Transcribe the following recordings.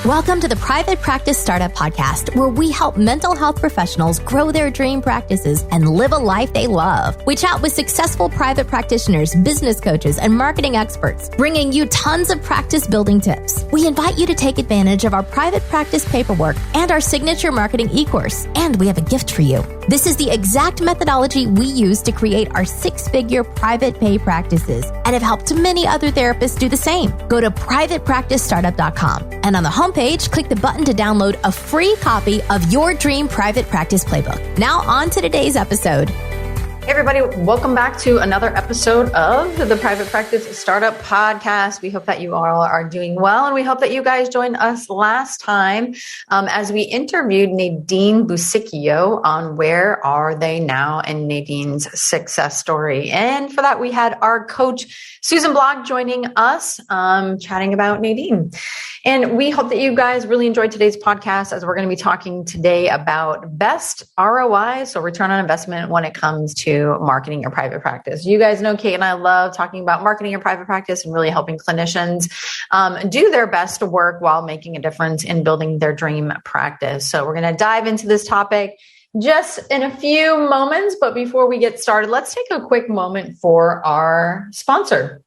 Welcome to the Private Practice Startup Podcast, where we help mental health professionals grow their dream practices and live a life they love. We chat with successful private practitioners, business coaches, and marketing experts, bringing you tons of practice building tips. We invite you to take advantage of our private practice paperwork and our signature marketing e-course. And we have a gift for you. This is the exact methodology we use to create our six-figure private pay practices and have helped many other therapists do the same. Go to privatepracticestartup.com and on the homepage, click the button to download a free copy of your dream private practice playbook. Now on to today's episode. Hey everybody, welcome back to another episode of the Private Practice Startup Podcast. We hope that you all are doing well, and we hope that you guys joined us last time as we interviewed Nadine Busicchio on Where Are They Now and Nadine's success story. And for that, we had our coach, Susan Block, joining us, chatting about Nadine. And we hope that you guys really enjoyed today's podcast, as we're going to be talking today about best ROI, so return on investment, when it comes to marketing your private practice. You guys know Kate and I love talking about marketing your private practice and really helping clinicians do their best work while making a difference in building their dream practice. So we're going to dive into this topic just in a few moments. But before we get started, let's take a quick moment for our sponsor.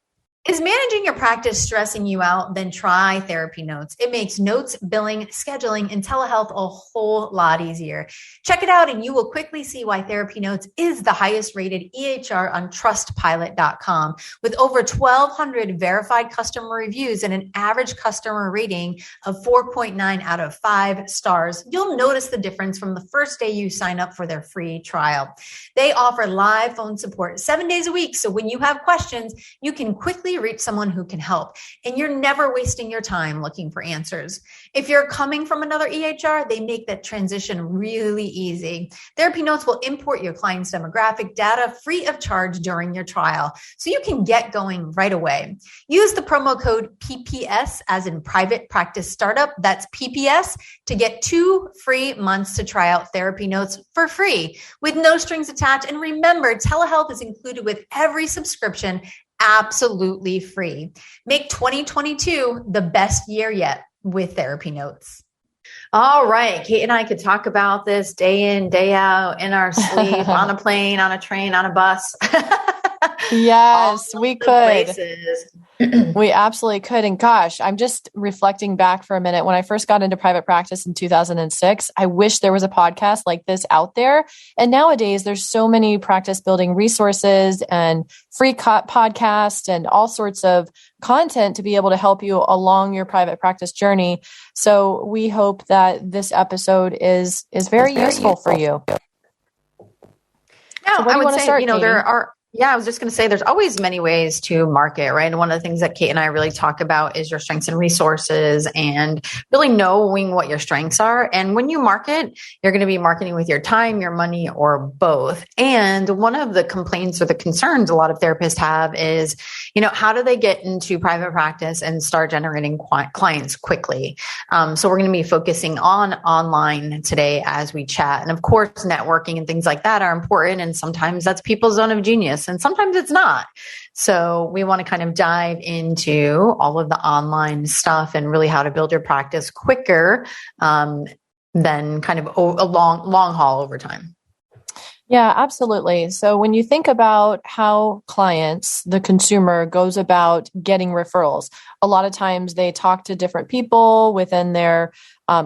Is managing your practice stressing you out? Then try Therapy Notes. It makes notes, billing, scheduling, and telehealth a whole lot easier. Check it out and you will quickly see why Therapy Notes is the highest rated EHR on trustpilot.com. With over 1,200 verified customer reviews and an average customer rating of 4.9 out of 5 stars, you'll notice the difference from the first day you sign up for their free trial. They offer live phone support 7 days a week, so when you have questions, you can quickly reach someone who can help, and you're never wasting your time looking for answers. If you're coming from another EHR, they make that transition really easy. Therapy Notes will import your client's demographic data free of charge during your trial, so you can get going right away. Use the promo code PPS, as in Private Practice Startup, that's PPS, to get 2 free months to try out Therapy Notes for free with no strings attached. And remember, telehealth is included with every subscription, absolutely free. Make 2022 the best year yet with Therapy Notes. All right. Kate and I could talk about this day in, day out, in our sleep, on a plane, on a train, on a bus. Yes, we could. Places. We absolutely could. And gosh, I'm just reflecting back for a minute. When I first got into private practice in 2006, I wish there was a podcast like this out there. And nowadays, there's so many practice building resources and free podcasts and all sorts of content to be able to help you along your private practice journey. So we hope that this episode is very useful for you. Now, So I would say, Katie? there are. Yeah, I was just going to say there's always many ways to market, right? And one of the things that Kate and I really talk about is your strengths and resources and really knowing what your strengths are. And when you market, you're going to be marketing with your time, your money, or both. And one of the complaints or the concerns a lot of therapists have is, how do they get into private practice and start generating clients quickly? So we're going to be focusing on online today as we chat. And of course, networking and things like that are important. And sometimes that's people's zone of genius, and sometimes it's not. So we want to kind of dive into all of the online stuff and really how to build your practice quicker than kind of a long haul over time. Yeah, absolutely. So when you think about how clients, the consumer, goes about getting referrals, a lot of times they talk to different people within their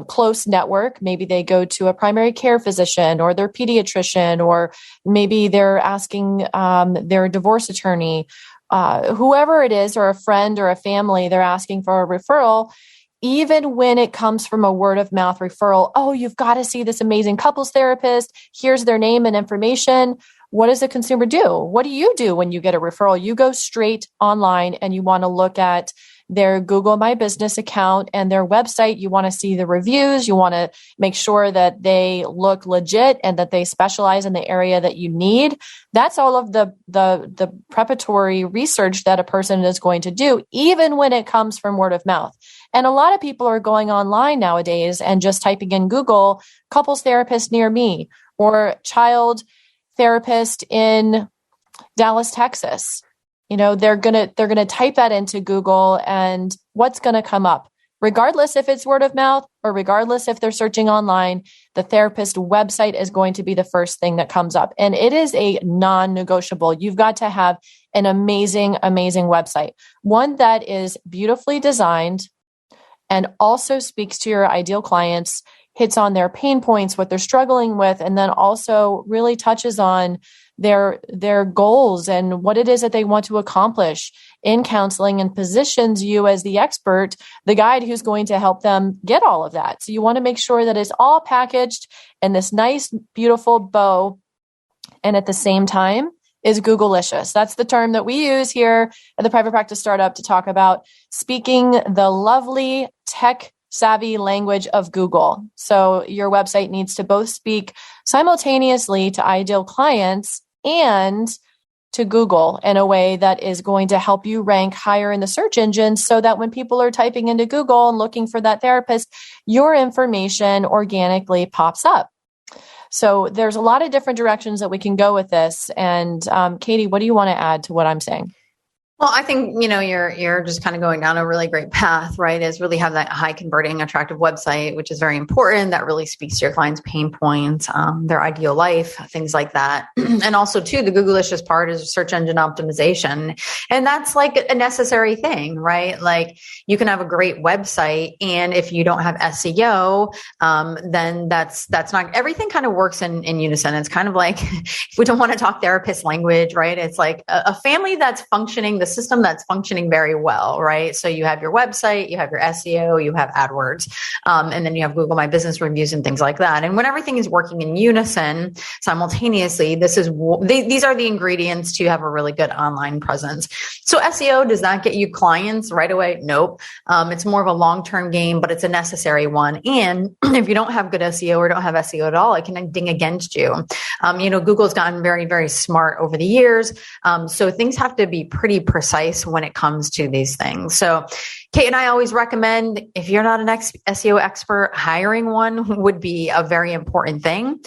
close network. Maybe they go to a primary care physician or their pediatrician, or maybe they're asking their divorce attorney, whoever it is, or a friend or a family, they're asking for a referral. Even when it comes from a word of mouth referral, oh, you've got to see this amazing couples therapist. Here's their name and information. What does the consumer do? What do you do when you get a referral? You go straight online and you want to look at their Google My Business account and their website. You want to see the reviews. You want to make sure that they look legit and that they specialize in the area that you need. That's all of the preparatory research that a person is going to do, even when it comes from word of mouth. And a lot of people are going online nowadays and just typing in Google, couples therapist near me, or child therapist in Dallas, Texas. They're going to type that into Google, and what's going to come up? regardless if it's word of mouth or regardless if they're searching online, the therapist website is going to be the first thing that comes up. And it is a non-negotiable. You've got to have an amazing, amazing website, one that is beautifully designed and also speaks to your ideal clients, hits on their pain points, what they're struggling with, and then also really touches on their goals and what it is that they want to accomplish in counseling, and positions you as the expert, the guide who's going to help them get all of that. So you want to make sure that it's all packaged in this nice, beautiful bow. And at the same time is Googleicious. That's the term that we use here at the Private Practice Startup to talk about speaking the lovely tech savvy language of Google. So your website needs to both speak simultaneously to ideal clients and to Google in a way that is going to help you rank higher in the search engine, so that when people are typing into Google and looking for that therapist, your information organically pops up. So there's a lot of different directions that we can go with this. And Katie, what do you want to add to what I'm saying? Well, I think, you're just kind of going down a really great path, right? Is really have that high converting, attractive website, which is very important. That really speaks to your clients' pain points, their ideal life, things like that. And also too, the Googleicious part is search engine optimization. And that's like a necessary thing, right? Like you can have a great website, and if you don't have SEO, then that's not, everything kind of works in unison. It's kind of like, if we don't want to talk therapist language, right? It's like a family that's functioning, the system that's functioning very well, right? So you have your website, you have your SEO, you have AdWords, and then you have Google My Business reviews and things like that. And when everything is working in unison simultaneously, these are the ingredients to have a really good online presence. So SEO, does that get you clients right away? Nope. It's more of a long-term game, but it's a necessary one. And if you don't have good SEO or don't have SEO at all, it can ding against you. Google's gotten very, very smart over the years. So things have to be pretty precise when it comes to these things. So Kate and I always recommend, if you're not an SEO expert, hiring one would be a very important thing.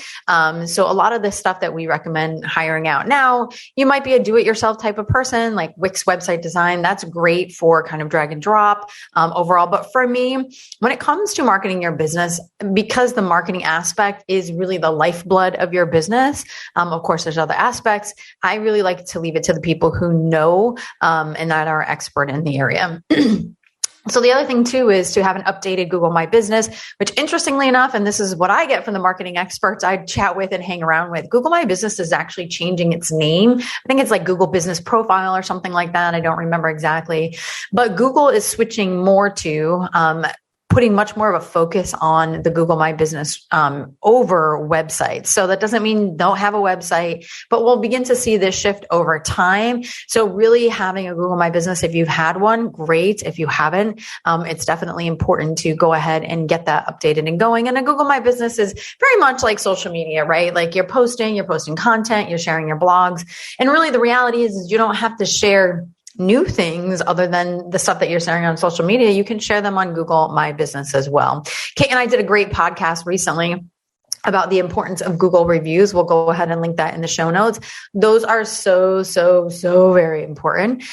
So a lot of the stuff that we recommend hiring out now, you might be a do-it-yourself type of person, like Wix website design. That's great for kind of drag and drop overall. But for me, when it comes to marketing your business, because the marketing aspect is really the lifeblood of your business, of course, there's other aspects. I really like to leave it to the people who know and that are expert in the area. So the other thing too is to have an updated Google My Business, which interestingly enough, and this is what I get from the marketing experts I chat with and hang around with, Google My Business is actually changing its name. I think it's like Google Business Profile or something like that. I don't remember exactly, but Google is switching more to putting much more of a focus on the Google My Business over websites. So that doesn't mean don't have a website, but we'll begin to see this shift over time. So really having a Google My Business, if you've had one, great. If you haven't, it's definitely important to go ahead and get that updated and going. And a Google My Business is very much like social media, right? Like you're posting content, you're sharing your blogs. And really the reality is you don't have to share new things other than the stuff that you're sharing on social media. You can share them on Google My Business as well. Kate and I did a great podcast recently about the importance of Google reviews. We'll go ahead and link that in the show notes. Those are so very important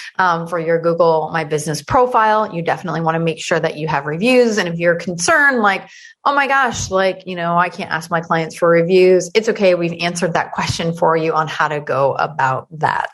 for your Google My Business profile. You definitely want to make sure that you have reviews. And if you're concerned, like, oh my gosh, I can't ask my clients for reviews, it's okay. We've answered that question for you on how to go about that.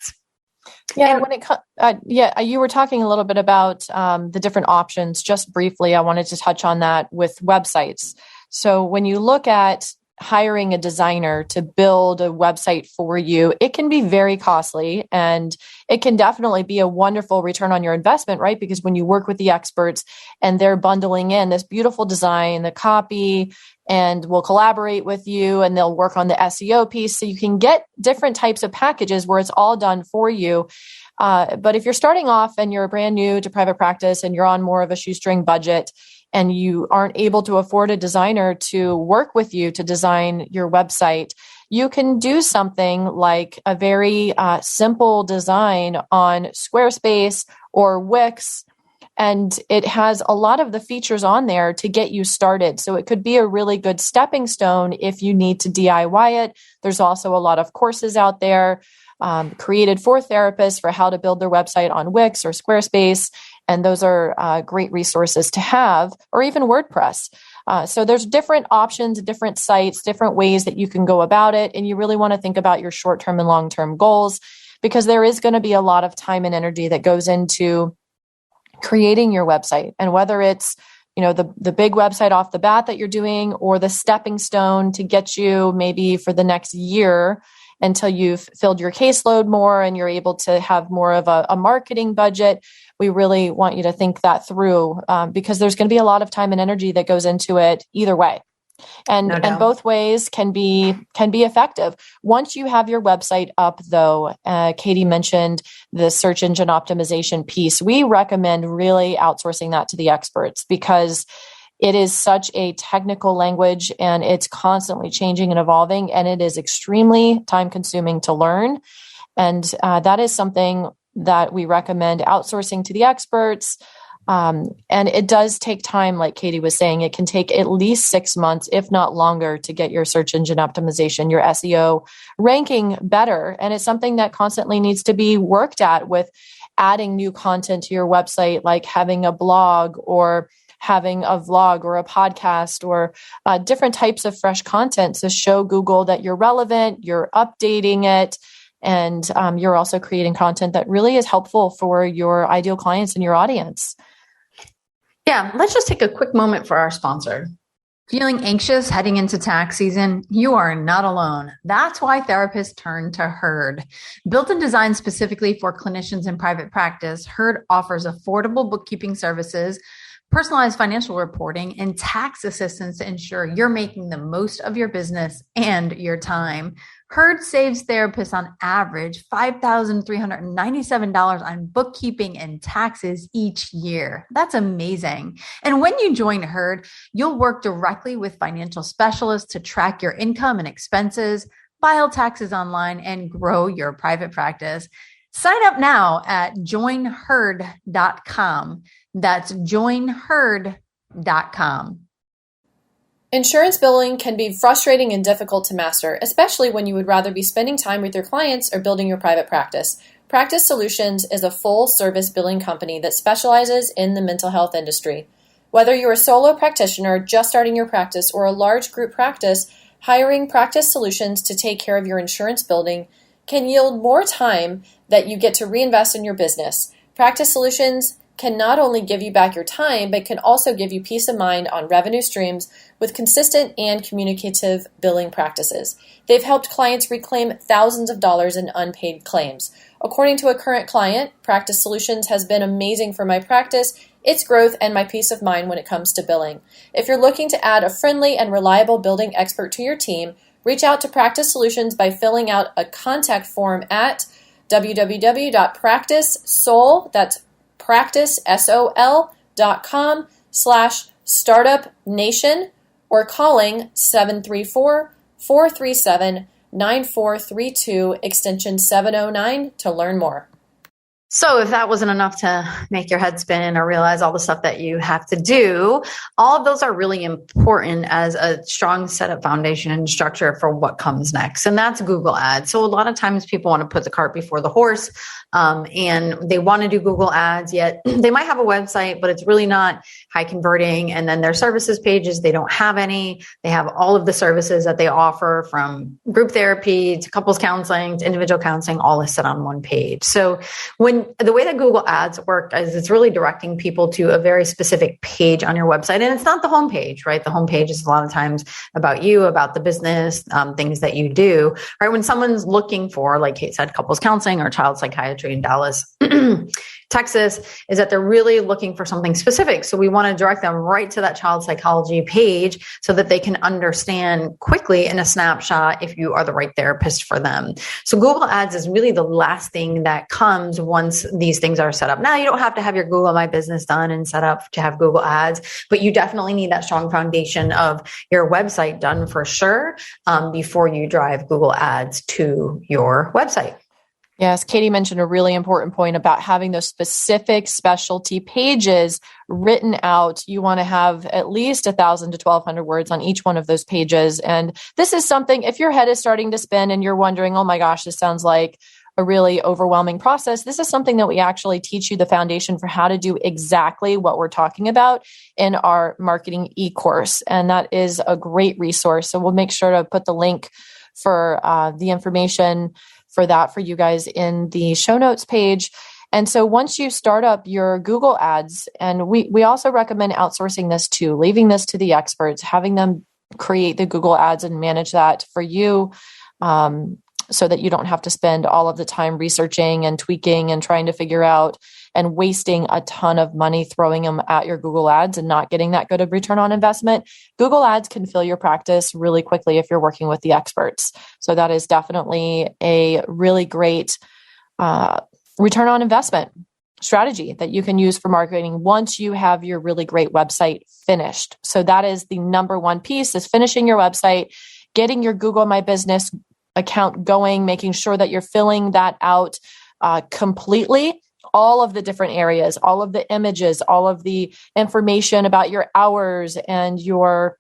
Yeah, you were talking a little bit about the different options. Just briefly, I wanted to touch on that with websites. So when you look at hiring a designer to build a website for you, it can be very costly, and it can definitely be a wonderful return on your investment, right? Because when you work with the experts and they're bundling in this beautiful design, the copy, and will collaborate with you, and they'll work on the SEO piece. So you can get different types of packages where it's all done for you. But if you're starting off and you're brand new to private practice and you're on more of a shoestring budget, and you aren't able to afford a designer to work with you to design your website, you can do something like a very simple design on Squarespace or Wix. And it has a lot of the features on there to get you started. So it could be a really good stepping stone if you need to DIY it. There's also a lot of courses out there created for therapists for how to build their website on Wix or Squarespace. And those are great resources to have, or even WordPress. So there's different options, different sites, different ways that you can go about it. And you really want to think about your short-term and long-term goals, because there is going to be a lot of time and energy that goes into creating your website. And whether it's, the big website off the bat that you're doing, or the stepping stone to get you maybe for the next year until you've filled your caseload more and you're able to have more of a marketing budget, we really want you to think that through, because there's going to be a lot of time and energy that goes into it either way. And both ways can be effective. Once you have your website up, though, Katie mentioned the search engine optimization piece. We recommend really outsourcing that to the experts, because it is such a technical language and it's constantly changing and evolving, and it is extremely time consuming to learn. And that is something that we recommend outsourcing to the experts. And it does take time, like Katie was saying. It can take at least 6 months, if not longer, to get your search engine optimization, your SEO ranking better. And it's something that constantly needs to be worked at, with adding new content to your website, like having a blog or having a vlog or a podcast, or different types of fresh content to show Google that you're relevant, you're updating it, and you're also creating content that really is helpful for your ideal clients and your audience. Yeah, let's just take a quick moment for our sponsor. Feeling anxious heading into tax season? You are not alone. That's why therapists turn to Herd. Built and designed specifically for clinicians in private practice, Herd offers affordable bookkeeping services, personalized financial reporting, and tax assistance to ensure you're making the most of your business and your time. Herd saves therapists on average $5,397 on bookkeeping and taxes each year. That's amazing. And when you join Herd, you'll work directly with financial specialists to track your income and expenses, file taxes online, and grow your private practice. Sign up now at joinherd.com. That's joinherd.com. Insurance billing can be frustrating and difficult to master, especially when you would rather be spending time with your clients or building your private practice. Practice Solutions is a full-service billing company that specializes in the mental health industry. Whether you're a solo practitioner just starting your practice or a large group practice, hiring Practice Solutions to take care of your insurance billing can yield more time that you get to reinvest in your business. Practice Solutions can not only give you back your time, but can also give you peace of mind on revenue streams with consistent and communicative billing practices. They've helped clients reclaim thousands of dollars in unpaid claims. According to a current client, Practice Solutions has been amazing for my practice, its growth, and my peace of mind when it comes to billing. If you're looking to add a friendly and reliable billing expert to your team, reach out to Practice Solutions by filling out a contact form at www.practicesol, that's practicesol.com/startupnation, or calling 734-437-9432 extension 709 to learn more. So if that wasn't enough to make your head spin or realize all the stuff that you have to do, all of those are really important as a strong setup foundation and structure for what comes next. And that's Google Ads. So a lot of times people want to put the cart before the horse, and they want to do Google Ads, yet they might have a website, but it's really not high converting. And then their services pages, they don't have any. They have all of the services that they offer, from group therapy to couples counseling to individual counseling, all listed on one page. So the way that Google Ads work is it's really directing people to a very specific page on your website. And it's not the homepage, right? The homepage is a lot of times about you, about the business, things that you do, right? When someone's looking for, like Kate said, couples counseling or child psychiatry in Dallas, Texas, is that they're really looking for something specific. So we want to direct them right to that child psychology page so that they can understand quickly in a snapshot if you are the right therapist for them. So Google Ads is really the last thing that comes once these things are set up. Now, you don't have to have your Google My Business done and set up to have Google Ads, but you definitely need that strong foundation of your website done for sure before you drive Google Ads to your website. Yes, Katie mentioned a really important point about having those specific specialty pages written out. You want to have at least 1,000 to 1,200 words on each one of those pages. And this is something, if your head is starting to spin and you're wondering, oh my gosh, this sounds like a really overwhelming process, this is something that we actually teach you the foundation for how to do exactly what we're talking about in our marketing e-course. And that is a great resource. So we'll make sure to put the link for the information for that for you guys in the show notes page. And so once you start up your Google ads, and we also recommend outsourcing this too, leaving this to the experts, having them create the Google ads and manage that for you, so that you don't have to spend all of the time researching and tweaking and trying to figure out and wasting a ton of money throwing them at your Google ads and not getting that good of return on investment. Google ads can fill your practice really quickly if you're working with the experts. So that is definitely a really great return on investment strategy that you can use for marketing once you have your really great website finished. So that is the number one piece, is finishing your website, getting your Google My Business account going, making sure that you're filling that out completely, all of the different areas, all of the images, all of the information about your hours and your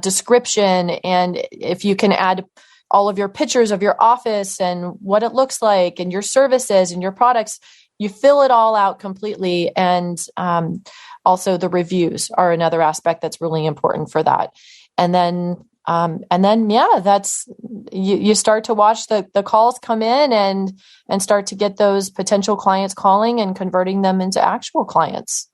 description. And if you can add all of your pictures of your office and what it looks like and your services and your products, you fill it all out completely. And also the reviews are another aspect that's really important for that. And then, that's, you start to watch the calls come in and start to get those potential clients calling and converting them into actual clients.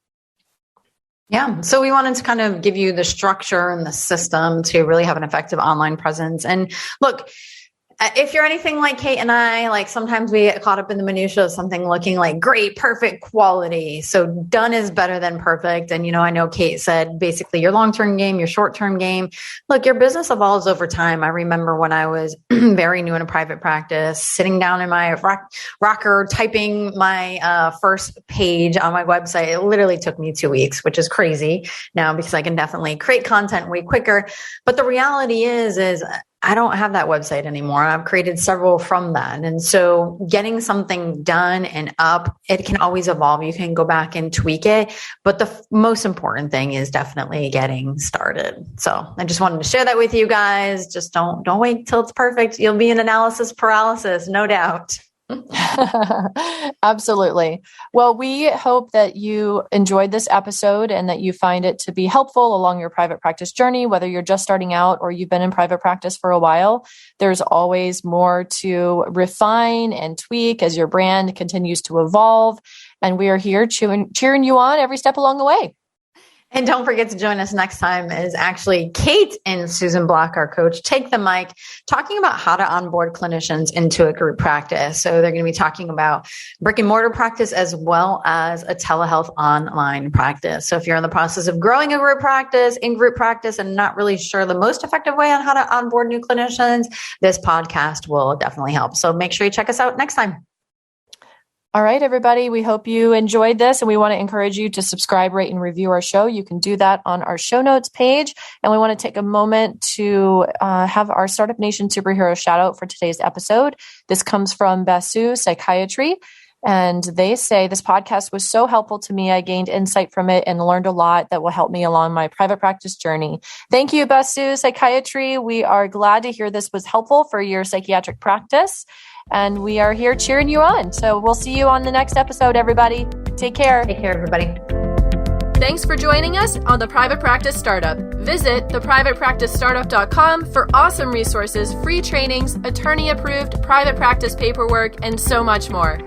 Yeah. So we wanted to kind of give you the structure and the system to really have an effective online presence. And look, if you're anything like Kate and I, like sometimes we get caught up in the minutia of something looking like great, perfect quality. So done is better than perfect. And, I know Kate said basically your long-term game, your short-term game. Look, your business evolves over time. I remember when I was very new in a private practice, sitting down in my rocker, typing my first page on my website. It literally took me 2 weeks, which is crazy now because I can definitely create content way quicker. But the reality is I don't have that website anymore. I've created several from that. And so getting something done and up, it can always evolve. You can go back and tweak it. But the most important thing is definitely getting started. So I just wanted to share that with you guys. Just don't wait till it's perfect. You'll be in analysis paralysis, no doubt. Absolutely. Well, we hope that you enjoyed this episode and that you find it to be helpful along your private practice journey, whether you're just starting out or you've been in private practice for a while. There's always more to refine and tweak as your brand continues to evolve. And we are here cheering you on every step along the way. And don't forget to join us next time is actually Kate and Susan Block, our coach, take the mic, talking about how to onboard clinicians into a group practice. So they're going to be talking about brick and mortar practice as well as a telehealth online practice. So if you're in the process of growing a group practice, in-group practice, and not really sure the most effective way on how to onboard new clinicians, this podcast will definitely help. So make sure you check us out next time. All right, everybody. We hope you enjoyed this, and we want to encourage you to subscribe, rate, and review our show. You can do that on our show notes page. And we want to take a moment to have our Startup Nation superhero shout out for today's episode. This comes from Basu Psychiatry. And they say, this podcast was so helpful to me. I gained insight from it and learned a lot that will help me along my private practice journey. Thank you, Basu Psychiatry. We are glad to hear this was helpful for your psychiatric practice. And we are here cheering you on. So we'll see you on the next episode, everybody. Take care. Take care, everybody. Thanks for joining us on The Private Practice Startup. Visit theprivatepracticestartup.com for awesome resources, free trainings, attorney-approved private practice paperwork, and so much more.